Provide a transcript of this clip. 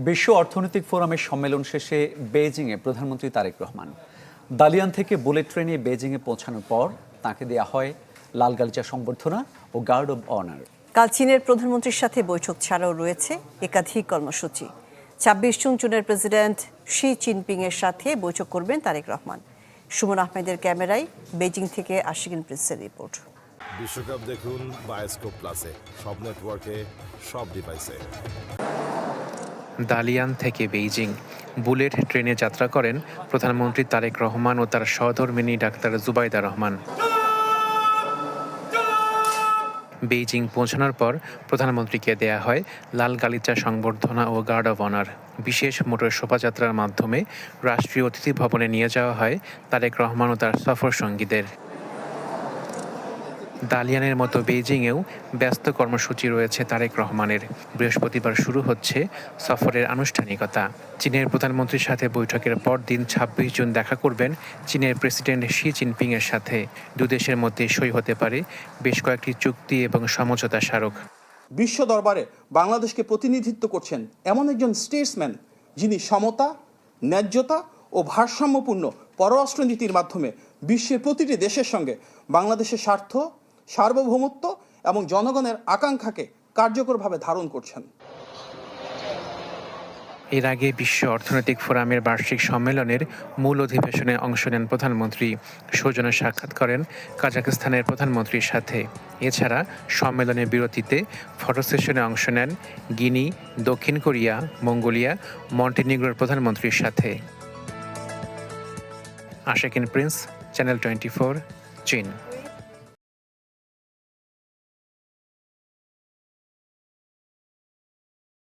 বিশ্ব অর্থনৈতিক ফোরামের সম্মেলন শেষে বেইজিংয়ে প্রধানমন্ত্রী তারেক রহমান। দালিয়ান থেকে বুলেট ট্রেনে বেইজিংয়ে পৌঁছানোর পর তাকে দেয়া হয় লাল গালিচা সংবর্ধনা ও গার্ড অব অনার। কাল চীনের প্রধানমন্ত্রীর সাথে বৈঠক ছাড়াও রয়েছে একাধিক কর্মসূচি। ২৬ জুন চীনের প্রেসিডেন্ট শি জিনপিং এর সাথে বৈঠক করবেন তারেক রহমান। সুমন আহমেদের ক্যামেরায় বেইজিং থেকে আশিকিন প্রিন্সের রিপোর্ট। বিশ্বকাপ দেখুন বায়োস্কোপ প্লাসে, সব নেটওয়ার্কে, সব ডিভাইসে। দালিয়ান থেকে বেইজিং বুলেট ট্রেনে যাত্রা করেন প্রধানমন্ত্রী তারেক রহমান ও তার সহধর্মিণী ডাক্তার জুবাইদা রহমান। বেইজিং পৌঁছানোর পর প্রধানমন্ত্রীকে দেয়া হয় লাল গালিচা সংবর্ধনা ও গার্ড অব অনার। বিশেষ মোটর শোভাযাত্রার মাধ্যমে রাষ্ট্রীয় অতিথি ভবনে নিয়ে যাওয়া হয় তারেক রহমান ও তার সফর সঙ্গীদের। দালিয়ানের মতো বেইজিংয়েও ব্যস্ত কর্মসূচি রয়েছে তারেক রহমানের। বৃহস্পতিবার শুরু হচ্ছে সফরের আনুষ্ঠানিকতা। চীনের প্রধানমন্ত্রীর সাথে বৈঠকের পর দিন ২৬ জুন দেখা করবেন চীনের প্রেসিডেন্ট শি জিনপিং এর সাথে। দুদেশের মধ্যে সই হতে পারে বেশ কয়েকটি চুক্তি এবং সমঝোতা স্মারক। বিশ্ব দরবারে বাংলাদেশকে প্রতিনিধিত্ব করছেন এমন একজন স্টেটসম্যান, যিনি সমতা, ন্যায্যতা ও ভারসাম্যপূর্ণ পররাষ্ট্রনীতির মাধ্যমে বিশ্বের প্রতিটি দেশের সঙ্গে বাংলাদেশের স্বার্থ, সার্বভৌমত্ব এবং জনগণের আকাঙ্ক্ষাকে কার্যকরভাবে ধারণ করছেন। এর আগে বিশ্ব অর্থনৈতিক ফোরামের বার্ষিক সম্মেলনের মূল অধিবেশনে অংশ নেন প্রধানমন্ত্রী। সৌজন্য সাক্ষাৎ করেন কাজাখস্তানের প্রধানমন্ত্রীর সাথে। এছাড়া সম্মেলনের বিরতিতে ফটো সেশনে অংশ নেন গিনি, দক্ষিণ কোরিয়া, মঙ্গোলিয়া, মন্টিনিগ্রোর প্রধানমন্ত্রীর সাথে। আশিকিন প্রিন্স, চ্যানেল 24, চীন।